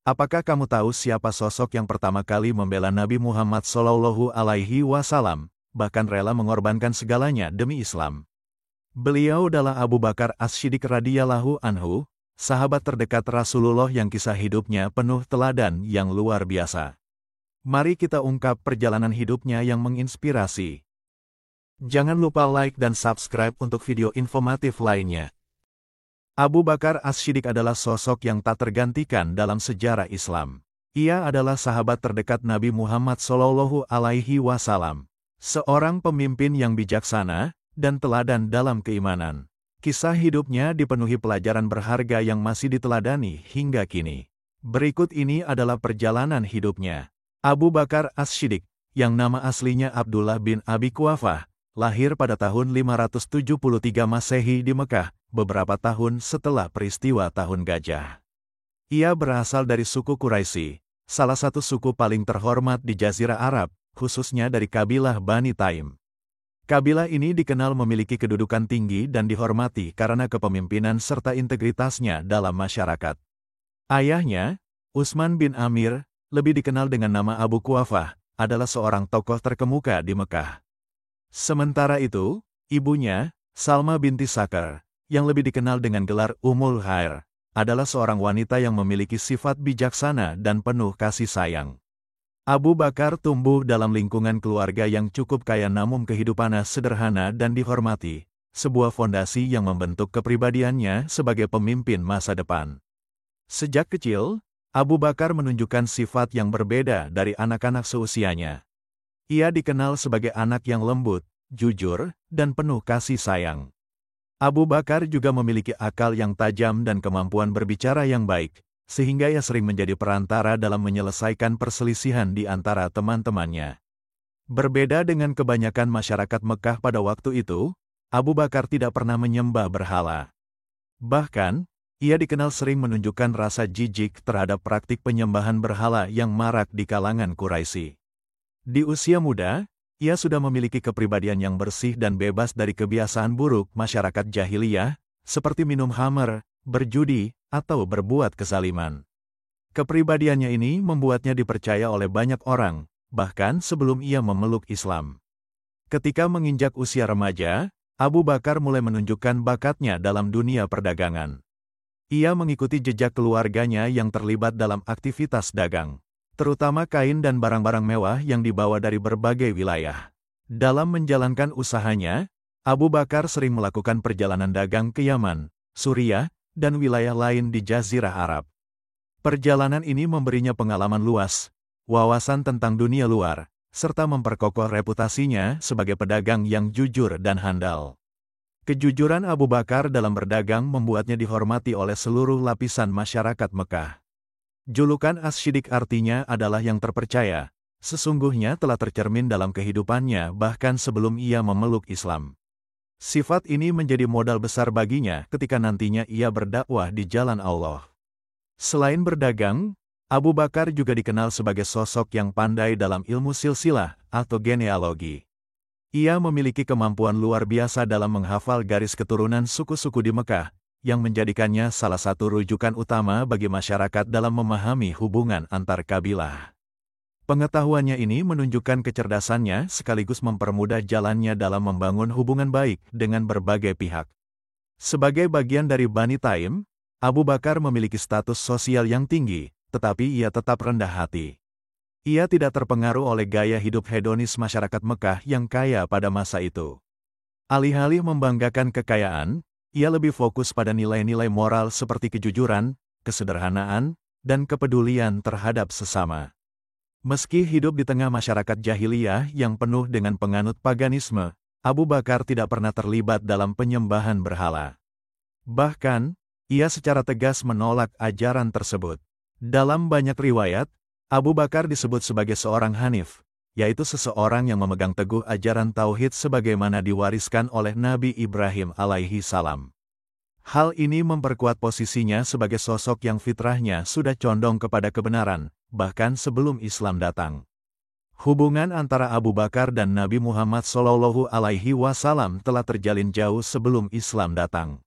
Apakah kamu tahu siapa sosok yang pertama kali membela Nabi Muhammad SAW, bahkan rela mengorbankan segalanya demi Islam? Beliau adalah Abu Bakar As-Siddiq radhiyallahu anhu, sahabat terdekat Rasulullah yang kisah hidupnya penuh teladan yang luar biasa. Mari kita ungkap perjalanan hidupnya yang menginspirasi. Jangan lupa like dan subscribe untuk video informatif lainnya. Abu Bakar As-Siddiq adalah sosok yang tak tergantikan dalam sejarah Islam. Ia adalah sahabat terdekat Nabi Muhammad SAW, seorang pemimpin yang bijaksana dan teladan dalam keimanan. Kisah hidupnya dipenuhi pelajaran berharga yang masih diteladani hingga kini. Berikut ini adalah perjalanan hidupnya. Abu Bakar As-Siddiq, yang nama aslinya Abdullah bin Abi Quhafah, lahir pada tahun 573 Masehi di Mekah, beberapa tahun setelah peristiwa Tahun Gajah. Ia berasal dari suku Quraisy, salah satu suku paling terhormat di Jazirah Arab, khususnya dari kabilah Bani Taim. Kabilah ini dikenal memiliki kedudukan tinggi dan dihormati karena kepemimpinan serta integritasnya dalam masyarakat. Ayahnya, Utsman bin Amir, lebih dikenal dengan nama Abu Quhafah, adalah seorang tokoh terkemuka di Mekah. Sementara itu, ibunya, Salma binti Sakar, yang lebih dikenal dengan gelar Ummul Khair, adalah seorang wanita yang memiliki sifat bijaksana dan penuh kasih sayang. Abu Bakar tumbuh dalam lingkungan keluarga yang cukup kaya namun kehidupannya sederhana dan dihormati, sebuah fondasi yang membentuk kepribadiannya sebagai pemimpin masa depan. Sejak kecil, Abu Bakar menunjukkan sifat yang berbeda dari anak-anak seusianya. Ia dikenal sebagai anak yang lembut, jujur, dan penuh kasih sayang. Abu Bakar juga memiliki akal yang tajam dan kemampuan berbicara yang baik, sehingga ia sering menjadi perantara dalam menyelesaikan perselisihan di antara teman-temannya. Berbeda dengan kebanyakan masyarakat Mekah pada waktu itu, Abu Bakar tidak pernah menyembah berhala. Bahkan, ia dikenal sering menunjukkan rasa jijik terhadap praktik penyembahan berhala yang marak di kalangan Quraisy. Di usia muda, ia sudah memiliki kepribadian yang bersih dan bebas dari kebiasaan buruk masyarakat jahiliyah, seperti minum khamr, berjudi, atau berbuat kezaliman. Kepribadiannya ini membuatnya dipercaya oleh banyak orang, bahkan sebelum ia memeluk Islam. Ketika menginjak usia remaja, Abu Bakar mulai menunjukkan bakatnya dalam dunia perdagangan. Ia mengikuti jejak keluarganya yang terlibat dalam aktivitas dagang, terutama kain dan barang-barang mewah yang dibawa dari berbagai wilayah. Dalam menjalankan usahanya, Abu Bakar sering melakukan perjalanan dagang ke Yaman, Suriah, dan wilayah lain di Jazirah Arab. Perjalanan ini memberinya pengalaman luas, wawasan tentang dunia luar, serta memperkokoh reputasinya sebagai pedagang yang jujur dan handal. Kejujuran Abu Bakar dalam berdagang membuatnya dihormati oleh seluruh lapisan masyarakat Mekah. Julukan As-Siddiq artinya adalah yang terpercaya, sesungguhnya telah tercermin dalam kehidupannya bahkan sebelum ia memeluk Islam. Sifat ini menjadi modal besar baginya ketika nantinya ia berdakwah di jalan Allah. Selain berdagang, Abu Bakar juga dikenal sebagai sosok yang pandai dalam ilmu silsilah atau genealogi. Ia memiliki kemampuan luar biasa dalam menghafal garis keturunan suku-suku di Mekah, yang menjadikannya salah satu rujukan utama bagi masyarakat dalam memahami hubungan antar kabilah. Pengetahuannya ini menunjukkan kecerdasannya sekaligus mempermudah jalannya dalam membangun hubungan baik dengan berbagai pihak. Sebagai bagian dari Bani Taim, Abu Bakar memiliki status sosial yang tinggi, tetapi ia tetap rendah hati. Ia tidak terpengaruh oleh gaya hidup hedonis masyarakat Mekah yang kaya pada masa itu. Alih-alih membanggakan kekayaan, ia lebih fokus pada nilai-nilai moral seperti kejujuran, kesederhanaan, dan kepedulian terhadap sesama. Meski hidup di tengah masyarakat jahiliyah yang penuh dengan penganut paganisme, Abu Bakar tidak pernah terlibat dalam penyembahan berhala. Bahkan, ia secara tegas menolak ajaran tersebut. Dalam banyak riwayat, Abu Bakar disebut sebagai seorang Hanif, yaitu seseorang yang memegang teguh ajaran tauhid sebagaimana diwariskan oleh Nabi Ibrahim alaihi salam. Hal ini memperkuat posisinya sebagai sosok yang fitrahnya sudah condong kepada kebenaran, bahkan sebelum Islam datang. Hubungan antara Abu Bakar dan Nabi Muhammad SAW telah terjalin jauh sebelum Islam datang.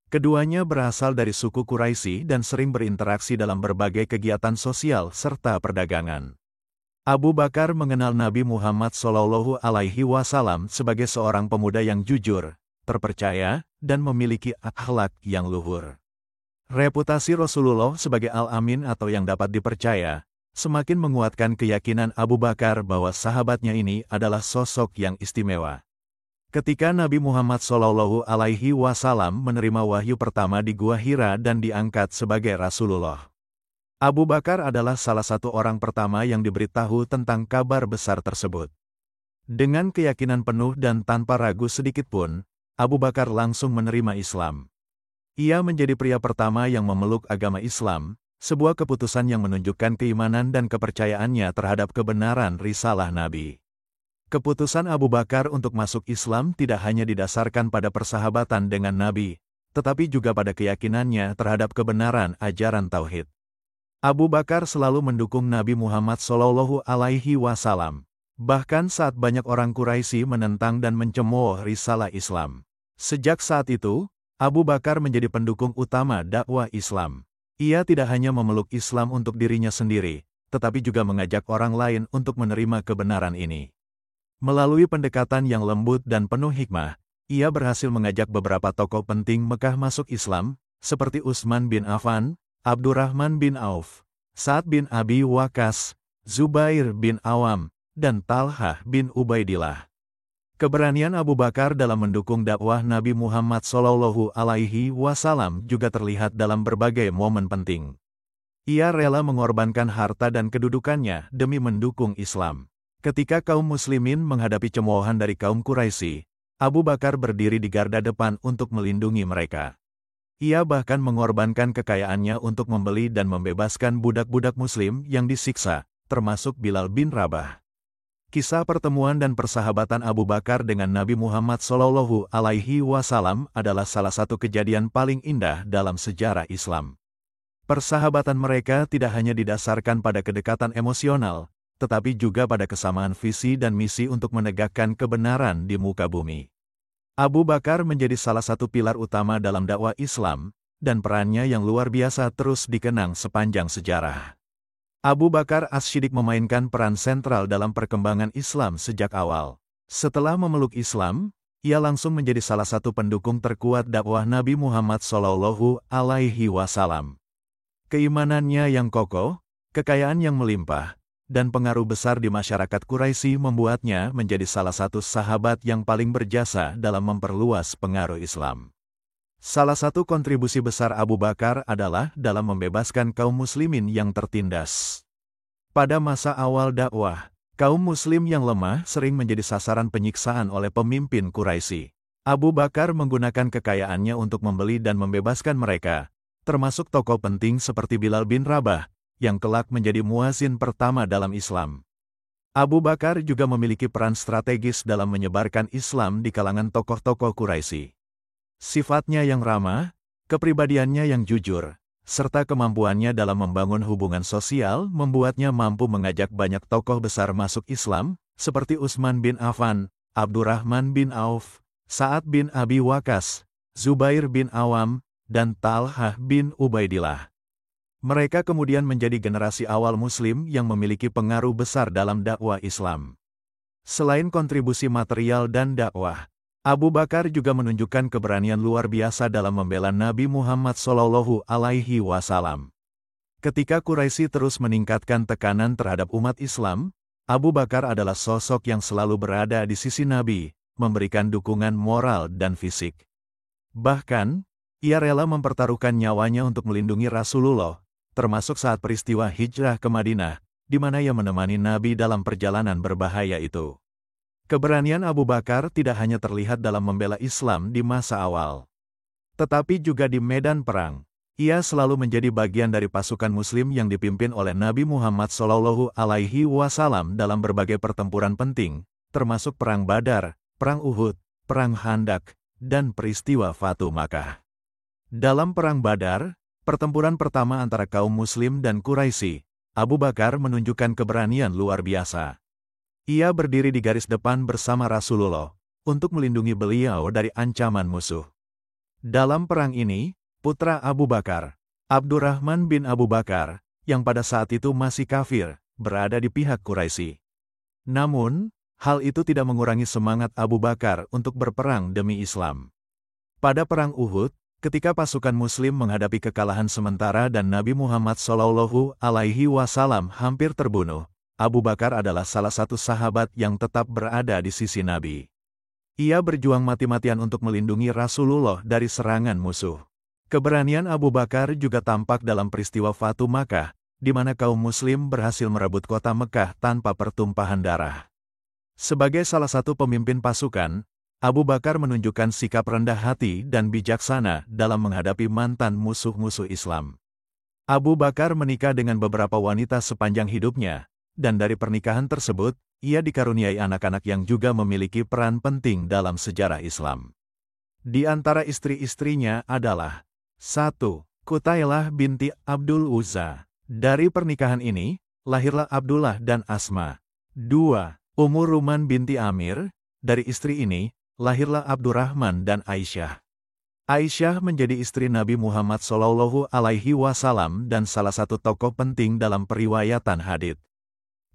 Keduanya berasal dari suku Quraisy dan sering berinteraksi dalam berbagai kegiatan sosial serta perdagangan. Abu Bakar mengenal Nabi Muhammad SAW sebagai seorang pemuda yang jujur, terpercaya, dan memiliki akhlak yang luhur. Reputasi Rasulullah sebagai Al-Amin atau yang dapat dipercaya, semakin menguatkan keyakinan Abu Bakar bahwa sahabatnya ini adalah sosok yang istimewa. Ketika Nabi Muhammad SAW menerima wahyu pertama di Gua Hira dan diangkat sebagai Rasulullah, Abu Bakar adalah salah satu orang pertama yang diberitahu tentang kabar besar tersebut. Dengan keyakinan penuh dan tanpa ragu sedikitpun, Abu Bakar langsung menerima Islam. Ia menjadi pria pertama yang memeluk agama Islam, sebuah keputusan yang menunjukkan keimanan dan kepercayaannya terhadap kebenaran risalah Nabi. Keputusan Abu Bakar untuk masuk Islam tidak hanya didasarkan pada persahabatan dengan Nabi, tetapi juga pada keyakinannya terhadap kebenaran ajaran Tauhid. Abu Bakar selalu mendukung Nabi Muhammad SAW, bahkan saat banyak orang Quraisy menentang dan mencemooh risalah Islam. Sejak saat itu, Abu Bakar menjadi pendukung utama dakwah Islam. Ia tidak hanya memeluk Islam untuk dirinya sendiri, tetapi juga mengajak orang lain untuk menerima kebenaran ini. Melalui pendekatan yang lembut dan penuh hikmah, ia berhasil mengajak beberapa tokoh penting Mekah masuk Islam, seperti Utsman bin Affan, Abdurrahman bin Auf, Sa'ad bin Abi Waqqas, Zubair bin Awam, dan Talhah bin Ubaidillah. Keberanian Abu Bakar dalam mendukung dakwah Nabi Muhammad SAW juga terlihat dalam berbagai momen penting. Ia rela mengorbankan harta dan kedudukannya demi mendukung Islam. Ketika kaum muslimin menghadapi cemoohan dari kaum Quraisy, Abu Bakar berdiri di garda depan untuk melindungi mereka. Ia bahkan mengorbankan kekayaannya untuk membeli dan membebaskan budak-budak muslim yang disiksa, termasuk Bilal bin Rabah. Kisah pertemuan dan persahabatan Abu Bakar dengan Nabi Muhammad SAW adalah salah satu kejadian paling indah dalam sejarah Islam. Persahabatan mereka tidak hanya didasarkan pada kedekatan emosional, tetapi juga pada kesamaan visi dan misi untuk menegakkan kebenaran di muka bumi. Abu Bakar menjadi salah satu pilar utama dalam dakwah Islam, dan perannya yang luar biasa terus dikenang sepanjang sejarah. Abu Bakar As-Siddiq memainkan peran sentral dalam perkembangan Islam sejak awal. Setelah memeluk Islam, ia langsung menjadi salah satu pendukung terkuat dakwah Nabi Muhammad SAW. Keimanannya yang kokoh, kekayaan yang melimpah, dan pengaruh besar di masyarakat Quraisy membuatnya menjadi salah satu sahabat yang paling berjasa dalam memperluas pengaruh Islam. Salah satu kontribusi besar Abu Bakar adalah dalam membebaskan kaum muslimin yang tertindas. Pada masa awal dakwah, kaum muslim yang lemah sering menjadi sasaran penyiksaan oleh pemimpin Quraisy. Abu Bakar menggunakan kekayaannya untuk membeli dan membebaskan mereka, termasuk tokoh penting seperti Bilal bin Rabah, yang kelak menjadi muazin pertama dalam Islam. Abu Bakar juga memiliki peran strategis dalam menyebarkan Islam di kalangan tokoh-tokoh Quraisy. Sifatnya yang ramah, kepribadiannya yang jujur, serta kemampuannya dalam membangun hubungan sosial membuatnya mampu mengajak banyak tokoh besar masuk Islam, seperti Utsman bin Affan, Abdurrahman bin Auf, Sa'ad bin Abi Waqqas, Zubair bin Awam, dan Talhah bin Ubaidillah. Mereka kemudian menjadi generasi awal Muslim yang memiliki pengaruh besar dalam dakwah Islam. Selain kontribusi material dan dakwah, Abu Bakar juga menunjukkan keberanian luar biasa dalam membela Nabi Muhammad SAW. Ketika Quraisy terus meningkatkan tekanan terhadap umat Islam, Abu Bakar adalah sosok yang selalu berada di sisi Nabi, memberikan dukungan moral dan fisik. Bahkan, ia rela mempertaruhkan nyawanya untuk melindungi Rasulullah, termasuk saat peristiwa hijrah ke Madinah, di mana ia menemani Nabi dalam perjalanan berbahaya itu. Keberanian Abu Bakar tidak hanya terlihat dalam membela Islam di masa awal, tetapi juga di medan perang. Ia selalu menjadi bagian dari pasukan Muslim yang dipimpin oleh Nabi Muhammad SAW dalam berbagai pertempuran penting, termasuk Perang Badar, Perang Uhud, Perang Khandaq, dan peristiwa Fatu Makkah. Dalam Perang Badar, pertempuran pertama antara kaum Muslim dan Quraisy, Abu Bakar menunjukkan keberanian luar biasa. Ia berdiri di garis depan bersama Rasulullah, untuk melindungi beliau dari ancaman musuh. Dalam perang ini, putra Abu Bakar, Abdurrahman bin Abu Bakar, yang pada saat itu masih kafir, berada di pihak Quraisy. Namun, hal itu tidak mengurangi semangat Abu Bakar untuk berperang demi Islam. Pada perang Uhud, ketika pasukan Muslim menghadapi kekalahan sementara dan Nabi Muhammad SAW hampir terbunuh, Abu Bakar adalah salah satu sahabat yang tetap berada di sisi Nabi. Ia berjuang mati-matian untuk melindungi Rasulullah dari serangan musuh. Keberanian Abu Bakar juga tampak dalam peristiwa Fatu Makkah, di mana kaum Muslim berhasil merebut kota Mekah tanpa pertumpahan darah. Sebagai salah satu pemimpin pasukan, Abu Bakar menunjukkan sikap rendah hati dan bijaksana dalam menghadapi mantan musuh-musuh Islam. Abu Bakar menikah dengan beberapa wanita sepanjang hidupnya, dan dari pernikahan tersebut, ia dikaruniai anak-anak yang juga memiliki peran penting dalam sejarah Islam. Di antara istri-istrinya adalah 1. Qutailah binti Abdul Uzza. Dari pernikahan ini, lahirlah Abdullah dan Asma. 2. Ummu Ruman binti Amir. Dari istri ini, lahirlah Abdurrahman dan Aisyah. Aisyah menjadi istri Nabi Muhammad SAW dan salah satu tokoh penting dalam periwayatan hadits.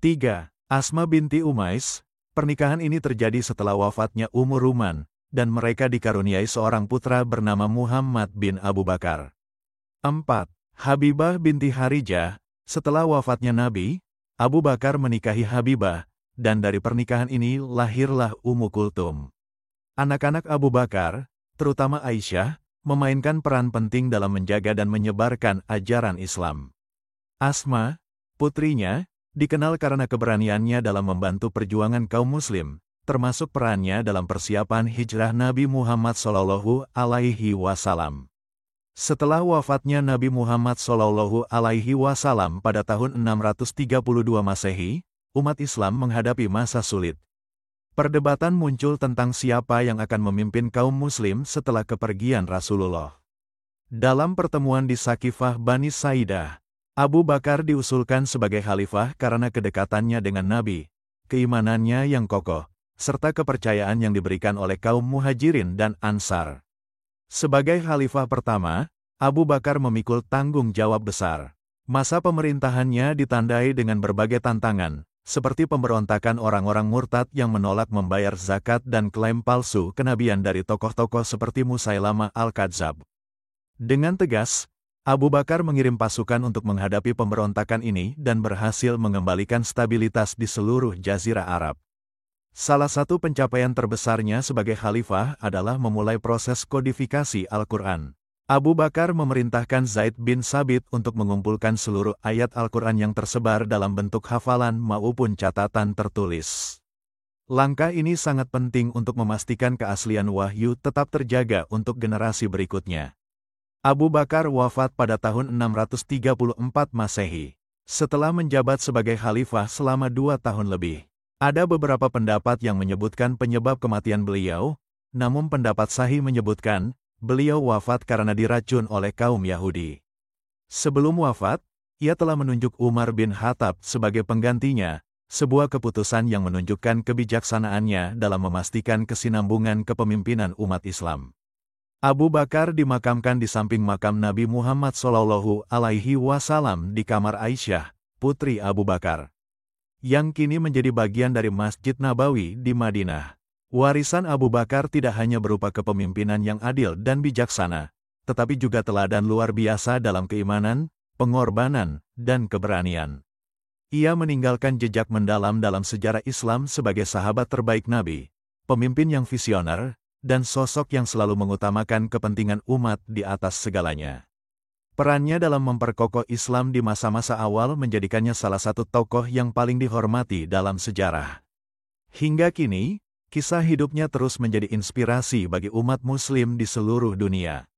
3. Asma binti Umais. Pernikahan ini terjadi setelah wafatnya Ummu Ruman, dan mereka dikaruniai seorang putra bernama Muhammad bin Abu Bakar. 4. Habibah binti Harijah. Setelah wafatnya Nabi, Abu Bakar menikahi Habibah, dan dari pernikahan ini lahirlah Ummu Kulthum. Anak-anak Abu Bakar, terutama Aisyah, memainkan peran penting dalam menjaga dan menyebarkan ajaran Islam. Asma, putrinya, dikenal karena keberaniannya dalam membantu perjuangan kaum Muslim, termasuk perannya dalam persiapan hijrah Nabi Muhammad SAW. Setelah wafatnya Nabi Muhammad SAW pada tahun 632 Masehi, umat Islam menghadapi masa sulit. Perdebatan muncul tentang siapa yang akan memimpin kaum Muslim setelah kepergian Rasulullah. Dalam pertemuan di Sakifah Bani Saidah, Abu Bakar diusulkan sebagai khalifah karena kedekatannya dengan Nabi, keimanannya yang kokoh, serta kepercayaan yang diberikan oleh kaum Muhajirin dan Ansar. Sebagai khalifah pertama, Abu Bakar memikul tanggung jawab besar. Masa pemerintahannya ditandai dengan berbagai tantangan, seperti pemberontakan orang-orang murtad yang menolak membayar zakat dan klaim palsu kenabian dari tokoh-tokoh seperti Musailamah Al-Kadzab. Dengan tegas, Abu Bakar mengirim pasukan untuk menghadapi pemberontakan ini dan berhasil mengembalikan stabilitas di seluruh Jazirah Arab. Salah satu pencapaian terbesarnya sebagai khalifah adalah memulai proses kodifikasi Al-Quran. Abu Bakar memerintahkan Zaid bin Sabit untuk mengumpulkan seluruh ayat Al-Quran yang tersebar dalam bentuk hafalan maupun catatan tertulis. Langkah ini sangat penting untuk memastikan keaslian wahyu tetap terjaga untuk generasi berikutnya. Abu Bakar wafat pada tahun 634 Masehi, setelah menjabat sebagai khalifah selama 2 tahun lebih. Ada beberapa pendapat yang menyebutkan penyebab kematian beliau, namun pendapat sahih menyebutkan, beliau wafat karena diracun oleh kaum Yahudi. Sebelum wafat, ia telah menunjuk Umar bin Khattab sebagai penggantinya, sebuah keputusan yang menunjukkan kebijaksanaannya dalam memastikan kesinambungan kepemimpinan umat Islam. Abu Bakar dimakamkan di samping makam Nabi Muhammad SAW di kamar Aisyah, putri Abu Bakar, yang kini menjadi bagian dari Masjid Nabawi di Madinah. Warisan Abu Bakar tidak hanya berupa kepemimpinan yang adil dan bijaksana, tetapi juga teladan luar biasa dalam keimanan, pengorbanan, dan keberanian. Ia meninggalkan jejak mendalam dalam sejarah Islam sebagai sahabat terbaik Nabi, pemimpin yang visioner, dan sosok yang selalu mengutamakan kepentingan umat di atas segalanya. Perannya dalam memperkokoh Islam di masa-masa awal menjadikannya salah satu tokoh yang paling dihormati dalam sejarah. Hingga kini, kisah hidupnya terus menjadi inspirasi bagi umat Muslim di seluruh dunia.